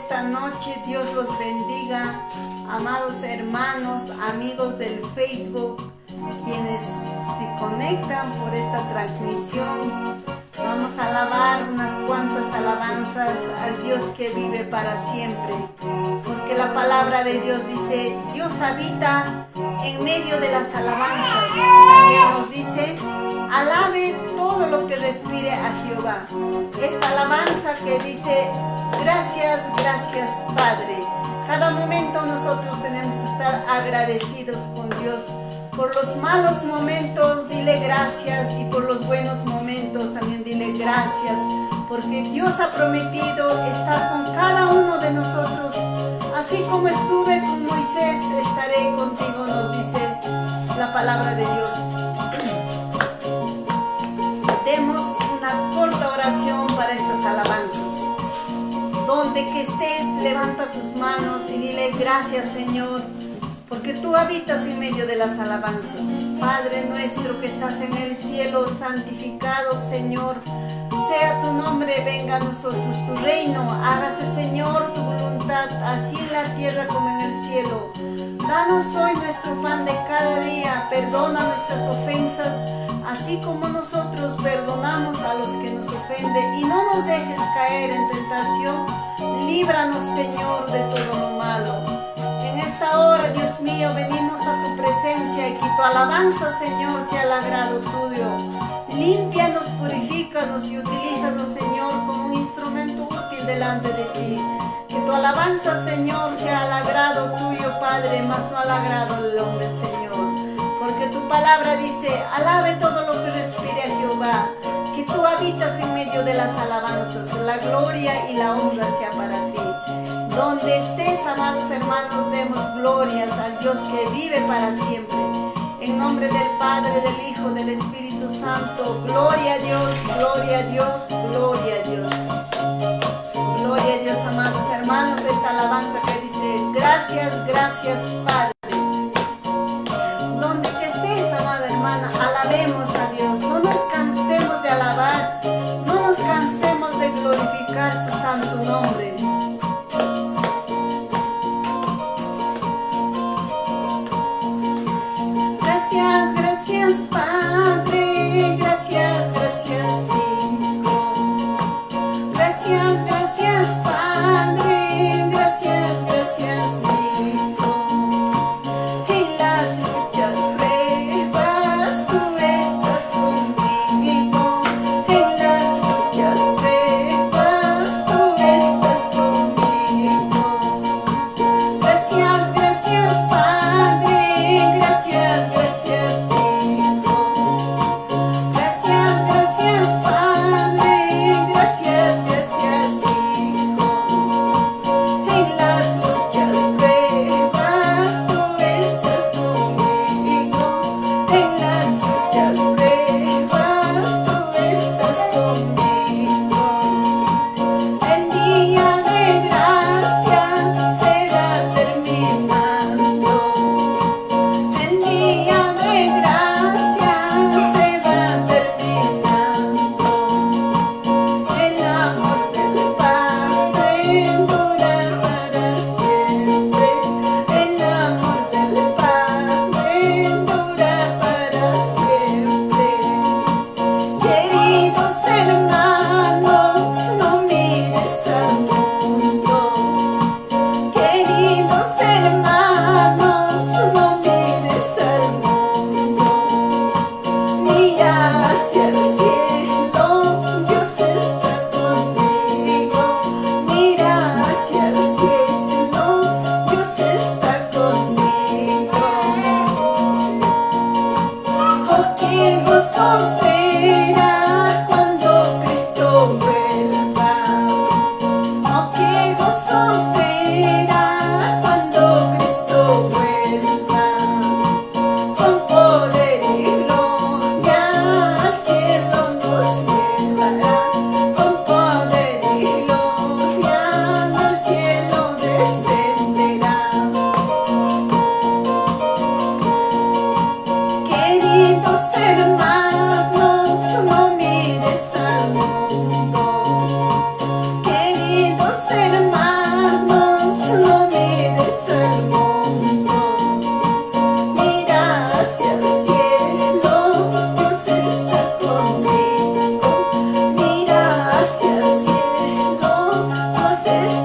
esta noche. Dios los bendiga, amados hermanos, amigos del Facebook, quienes se conectan por esta transmisión. Vamos a alabar unas cuantas alabanzas al Dios que vive para siempre, porque la palabra de Dios dice: Dios habita en medio de las alabanzas. También nos dice: alabe todo lo que respire a Jehová. Esta alabanza que dice: gracias, gracias Padre. Cada momento nosotros tenemos que estar agradecidos con Dios. Por los malos momentos dile gracias, y por los buenos momentos también dile gracias, porque Dios ha prometido estar con cada uno de nosotros. Así como estuve con Moisés, estaré contigo, nos dice la palabra de Dios. Demos una corta oración para estas alabanzas. Donde que estés, levanta tus manos y dile: gracias Señor, porque tú habitas en medio de las alabanzas. Padre nuestro que estás en el cielo, santificado Señor sea tu nombre, venga a nosotros tu reino, hágase Señor tu voluntad, así en la tierra como en el cielo. Danos hoy nuestro pan de cada día, perdona nuestras ofensas, así como nosotros perdonamos a los que nos ofenden, y no nos dejes caer en tentación, líbranos Señor de todo lo malo. En esta hora, Dios mío, venimos a tu presencia, y que tu alabanza, Señor, sea al agrado tuyo. Límpianos, purifícanos y utilízanos, Señor, como un instrumento útil delante de ti. Que tu alabanza, Señor, sea al agrado tuyo, Padre, mas no al agrado del hombre, Señor. Porque tu palabra dice: alabe todo lo que respire a Jehová, que tú habitas en medio de las alabanzas. La gloria y la honra sea para ti. Donde estés, amados hermanos, demos glorias al Dios que vive para siempre. En nombre del Padre, del Hijo, del Espíritu Santo. Gloria a Dios, gloria a Dios, gloria a Dios. Gloria a Dios, amados hermanos. Esta alabanza que dice: gracias, gracias Padre. Donde que estés, amada hermana, alabemos a Dios. No nos cansemos de alabar, no nos cansemos de glorificar su santo nombre. Gracias, gracias Padre, gracias, gracias Hijo. Gracias, gracias Padre, gracias, gracias Hijo. En las muchas pruebas tú estás conmigo. En las muchas pruebas tú estás conmigo. Gracias, gracias Padre, gracias, gracias Hijo. Gracias, gracias Padre, gracias, gracias Hijo. En las muchas pruebas tú estás conmigo. En las muchas pruebas tú estás conmigo. El día de gracia será terminando. El día de gracia se va terminando. El amor del Padre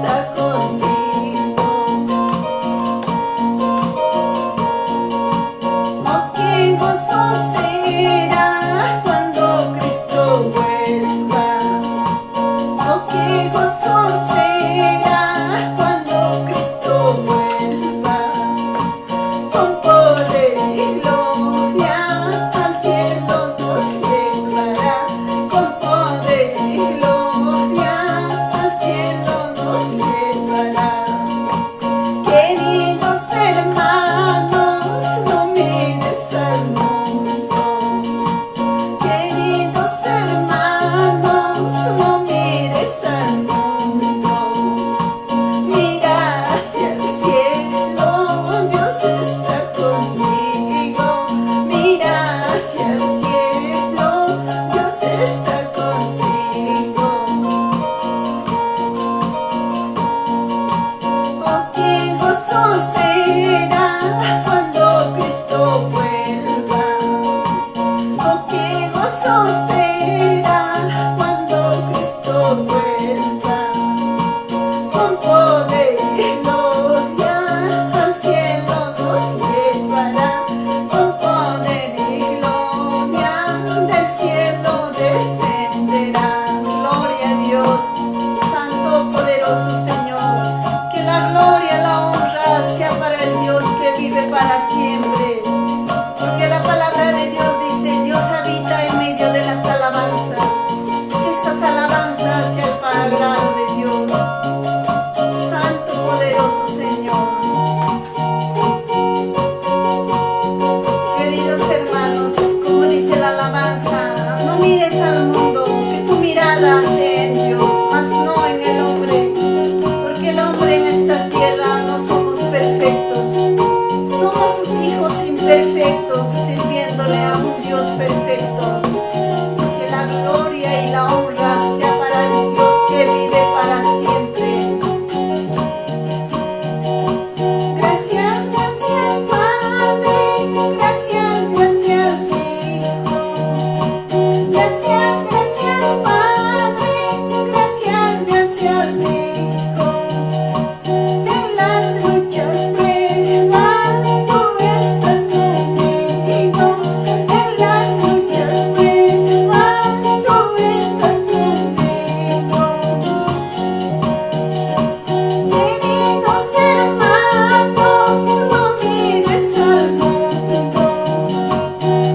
está conmigo. Oh, qué gozo será cuando Cristo vuelva. Oh, qué gozo será cuando Cristo vuelva. Con poder y gloria al cielo nos llevará. Con poder y gloria al cielo nos llevará. Queridos hermanos, no mires al mundo. Queridos hermanos, no mires al mundo. Mira hacia el cielo, Dios está conmigo. Mira hacia el cielo, Dios está conmigo. Oh, qué gozo será cuando Cristo vuelva. Oh, qué gozo será cuando Cristo vuelva. Con poder y gloria al cielo nos llevará. Con poder y gloria del cielo descenderá. Gloria a Dios, Santo poderoso Señor. Que la gloria, la honra sea para el Dios que vive para siempre. Porque la palabra de Dios dice: Dios habita en medio de las alabanzas. Estas alabanzas sean para agrado de Dios. Santo poderoso Señor. Queridos hermanos, como dice la alabanza, no mires al mundo, que tu mirada sea en Dios, mas no en el hombre. Porque el hombre en esta tierra no somos perfectos. Somos sus hijos imperfectos, sirviéndole a un Dios perfecto. Que la gloria y la honra sea para el Dios que vive para siempre. Gracias, gracias Padre, gracias, gracias Hijo. Gracias, gracias Padre, gracias, gracias Hijo. En las luchas, pruebas, tú estás conmigo. En las luchas, pruebas, tú estás conmigo. Queridos hermanos, no mires al mundo.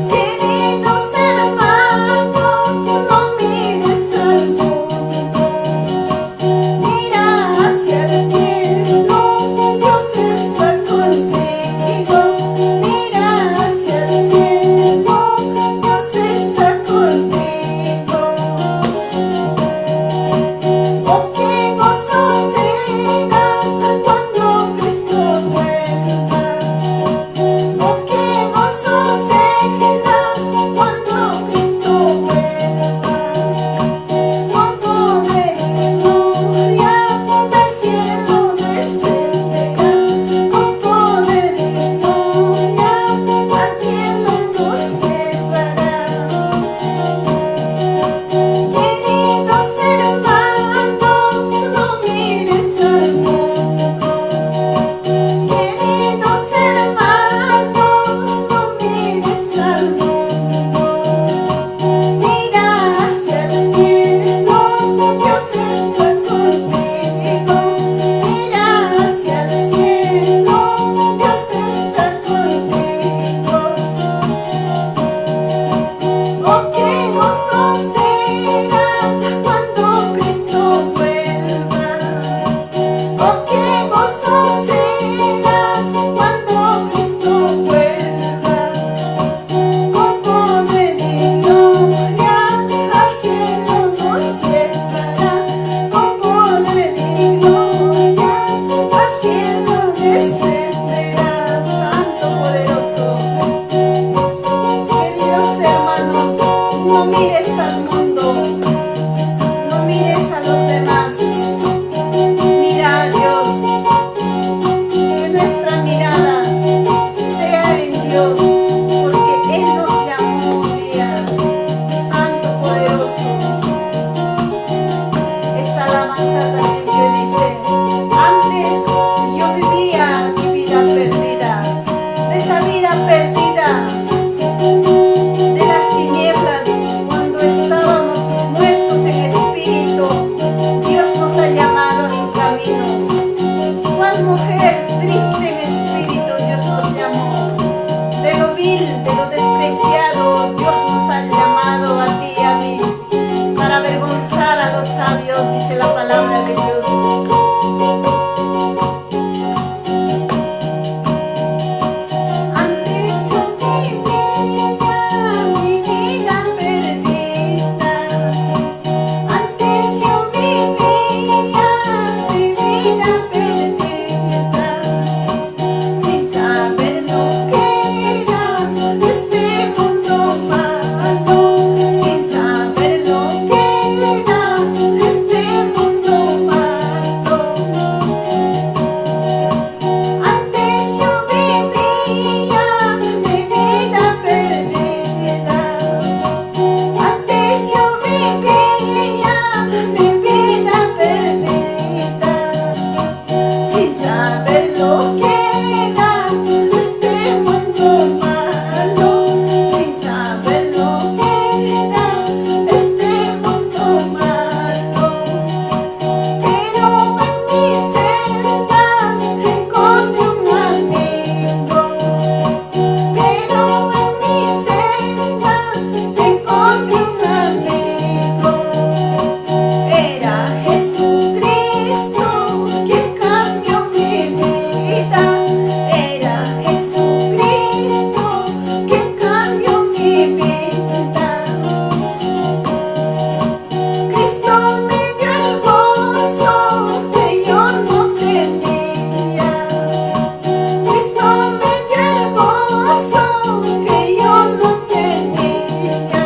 Queridos hermanos, no mires al mundo. Mira hacia el cielo, Dios está contigo. Mira hacia el cielo, Dios está contigo. Oh, qué gozo será cuando Cristo vuelva. Oh, qué gozo será cuando Cristo vuelva. Con poder y gloria del cielo descenderá. Con poder y gloria al cielo nos llevará. Queridos hermanos, no mires al mundo. Queridos hermanos, no mires al mundo. Mira hacia el cielo, Dios está contigo. Mira hacia el cielo, Dios está contigo. Oh, qué gozo será cuando Cristo vuelva. Oh, qué gozo será cuando Cristo vuelva. Con poder y gloria al cielo nos llevará. Con alabanza también que dice: antes yo vivía mi vida perdida, esa vida perdida de las tinieblas, cuando estábamos muertos en espíritu. Dios nos ha llamado a su camino. ¿Cuál mujer triste en espíritu Dios nos llamó? De lo vil, de lo despreciado, Dios nos ha llamado a ti y a mí, para avergonzar a los sabios, dice la palabra de Dios. Antes yo vivía mi vida perdida, antes yo vivía mi vida perdida, sin saber lo que era este mundo malo, sin saber lo que era este mundo malo. Antes yo vivía mi vida perdida, antes yo vivía mi vida perdida, sin saber lo que era este mundo malo, sin saber lo que era este mundo malo. Pero en mi celda encontré un amigo, pero en mi celda encontré un amigo. Era Jesucristo quien cambió mi vida, era Jesucristo quien cambió mi vida. Cristo me dio el gozo que yo no tenía, Cristo me dio el gozo que yo no tenía.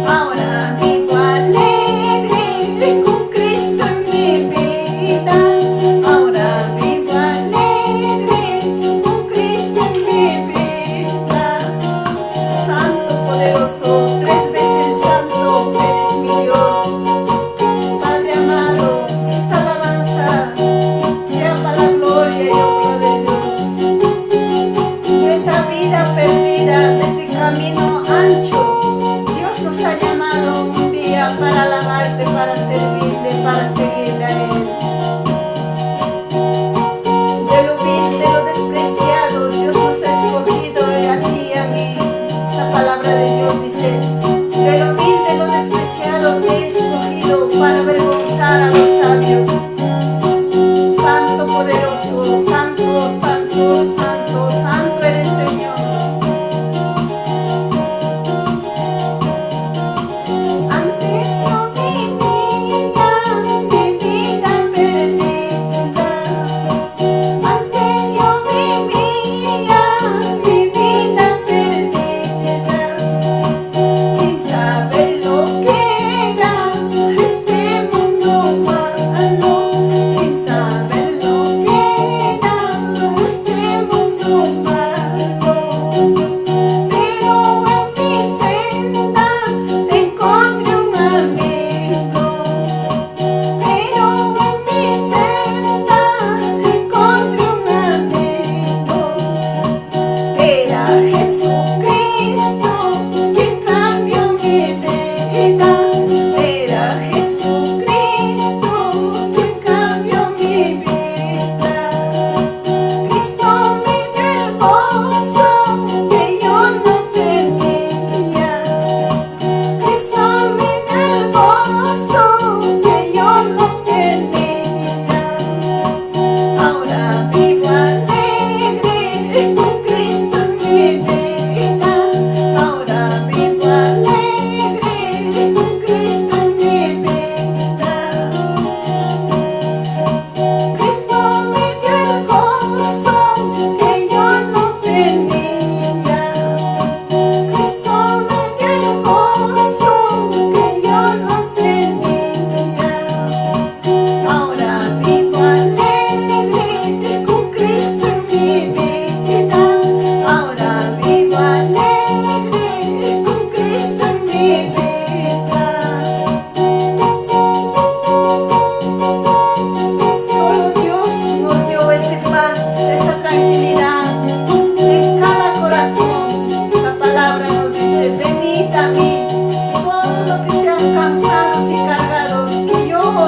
Ahora vivo alegre con Cristo en mi vida, ahora vivo alegre con Cristo en mi vida. Santo, poderoso, tres veces santo, eres mi Dios. Padre amado, esta alabanza sea para la gloria y honra de Dios. De esa vida perdida, de ese camino ancho, Dios nos ha llamado un día para alabarte, para servirle, para seguirle a Él. De lo vil, de lo despreciado, Dios nos ha escogido a ti y a mí. La palabra de Dios dice: de lo vil, de lo despreciado te he escogido para avergonzar a los sabios. Santo, poderoso, santo, santo, santo, santo eres, Señor. Antes yo vivía mi vida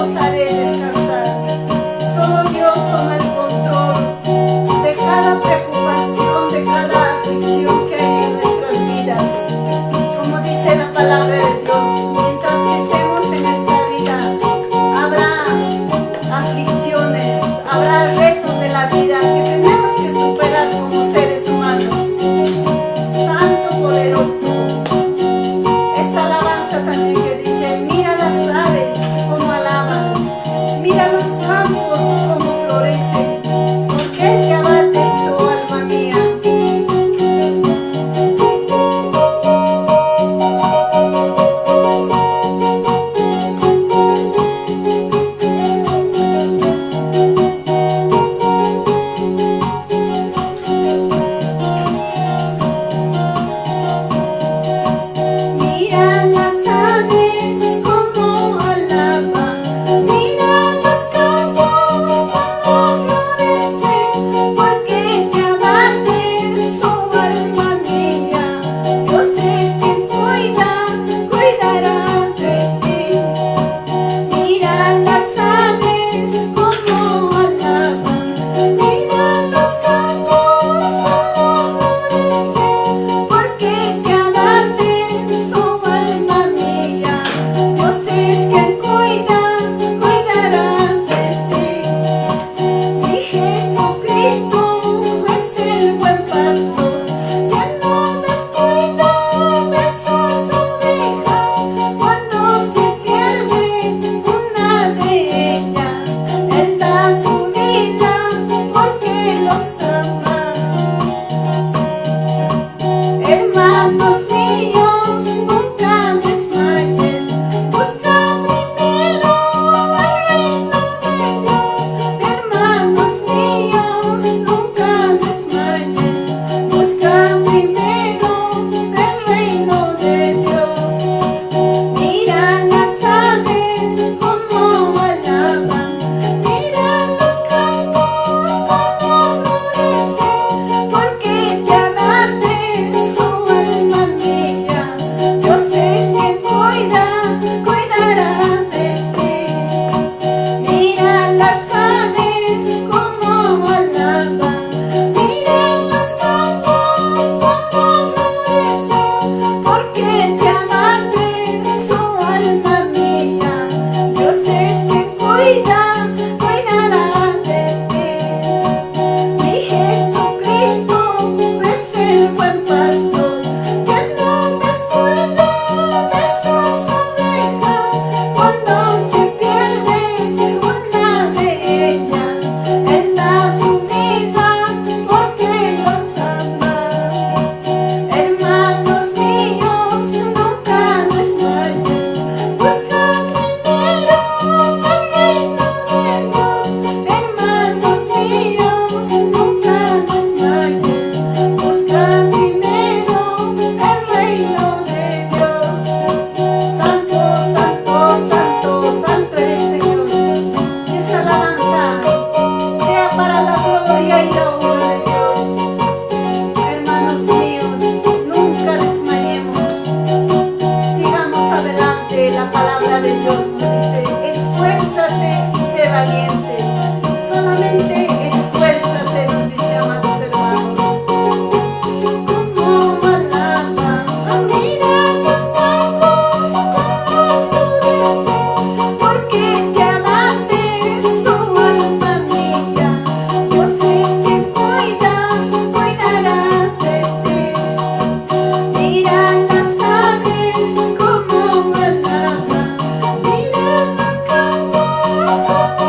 los haré descansar. Solo Dios toma el control de cada preocupación, de cada aflicción que hay en nuestras vidas. Como dice la palabra de Dios, mientras que estemos en esta vida, habrá aflicciones, habrá retos de la vida que tenemos que superar como seres humanos. Santo, poderoso. Esta alabanza también que dice: mira las aves como alaban, mira los campos como florecen. ¿Por qué te abates, oh alma mía? Mira las aves como alaban, mira los campos como florecen. ¿Por qué te abates, oh alma mía? Dios es quien cuidará de ti. Mira las aves como alaban, mira los campos como florecen. ¿Por qué te abates, oh alma mía? Dios es quien cuidará de ti. Mi Jesucristo es el buen pastor, que no descuida de sus ovejas. Cuando se pierde una de ellas, Él da su vida porque los ama. Hermanos míos, nunca desmayes, busca primero el reino de Dios. Hermanos míos, nunca desmayes, busca primero el reino de Dios. Mira las aves como alaban, mira los campos como florecen. ¿Por qué te abates, oh alma mía? Dios es quien cuidará de ti. Mira las aves como alaban, mira los campos como florecen. ¿Por qué te abates, oh alma mía? Dios es quien cuidará de ti. Mi Jesucristo es el buen pastor, que no descuida de sus ovejas. Cuando se pierde una de ellas, Él da su vida porque los ama. Hermanos míos, nunca desmayes, busca primero el reino de Dios. Hermanos míos, nunca desmayes, busca primero el reino de Dios. Santo, santo, santo, santo eres, Señor. Que esta alabanza sea para la gloria y la honra de Dios. Hermanos míos, nunca desmayemos, sigamos adelante. La palabra de Dios nos dice: esfuérzate y sé valiente. Solamente esfuérzate, nos dice, amados hermanos. Como alaban, mira los campos como florecen. ¿Por qué te abates, oh alma mía? Dios es quien cuidará de ti. Mira las aves como alaban, mira los campos como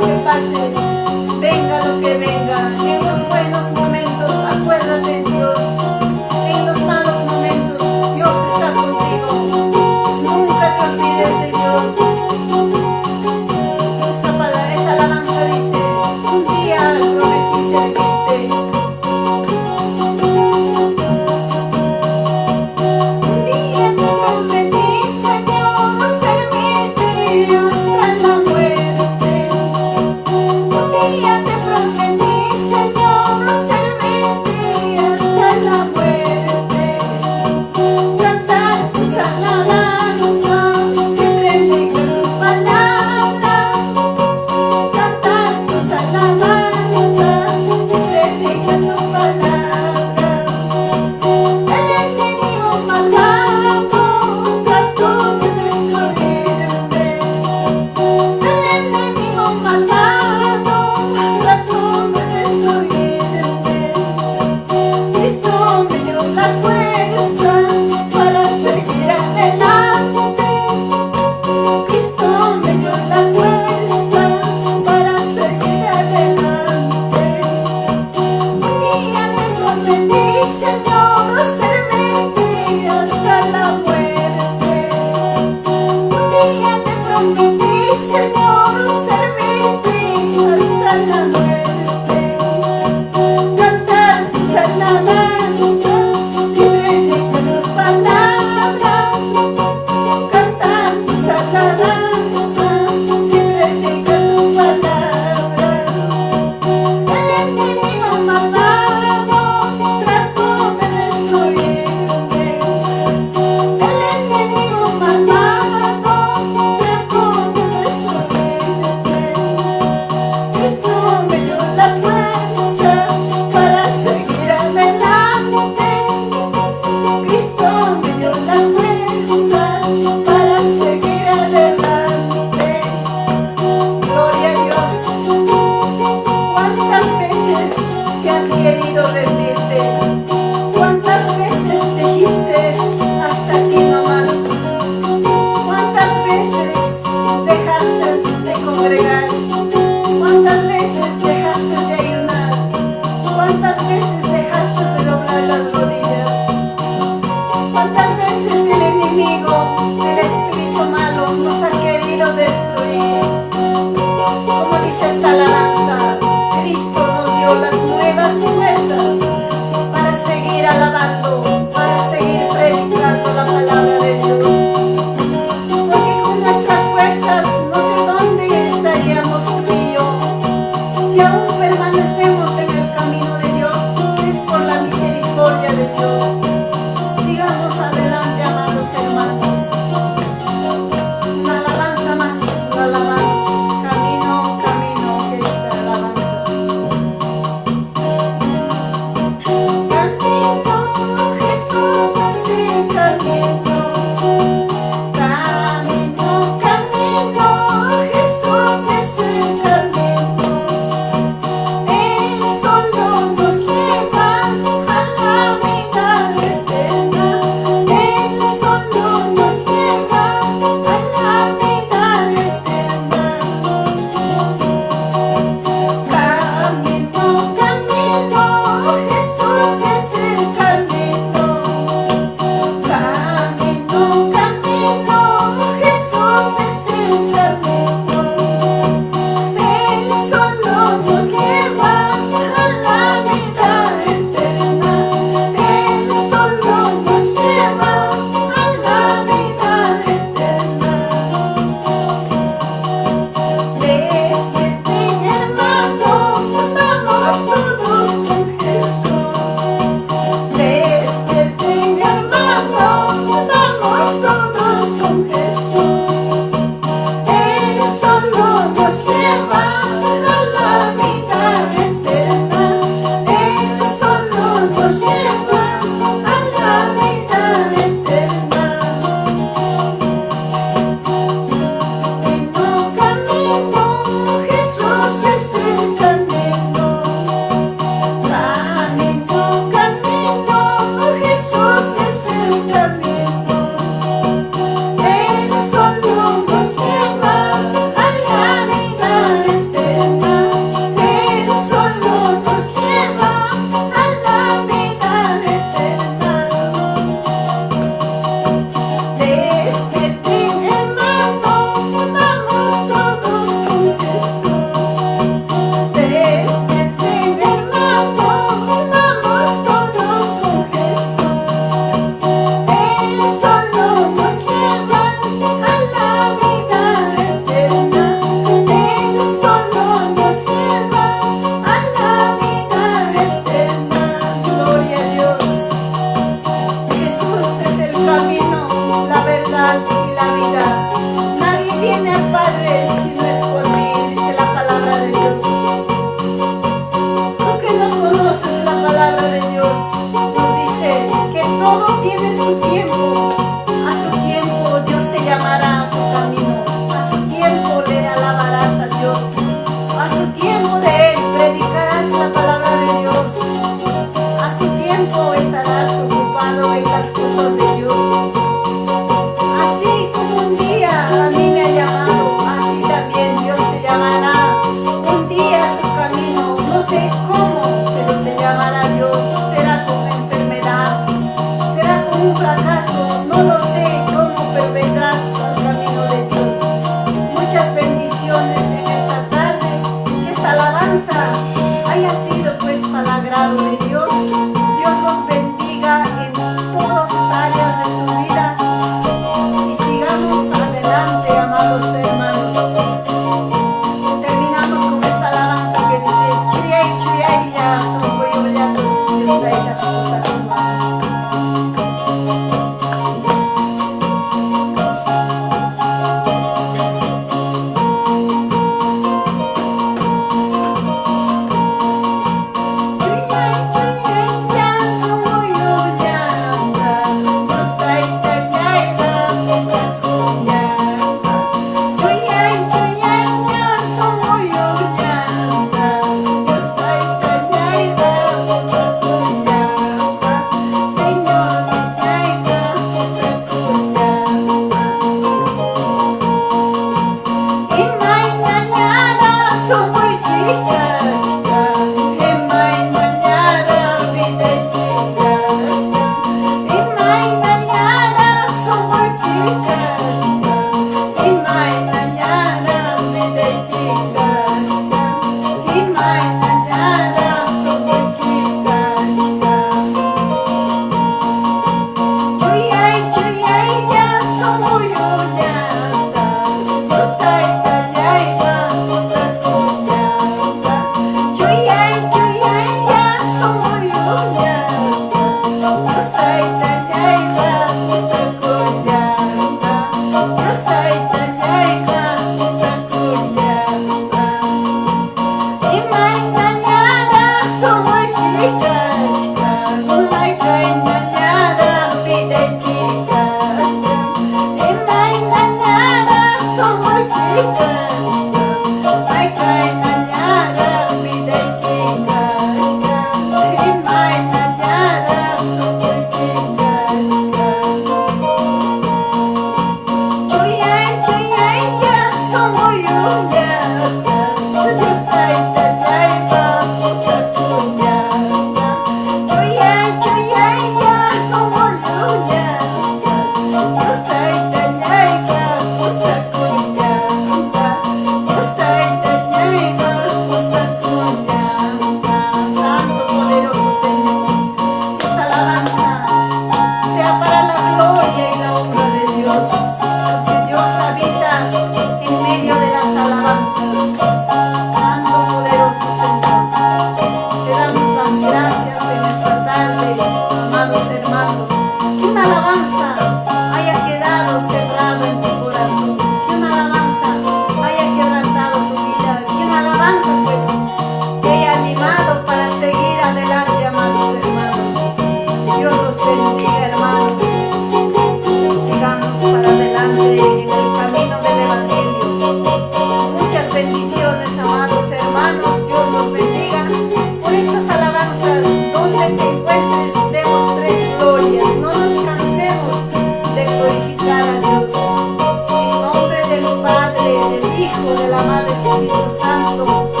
Hijo, de la Madre Espíritu Santo.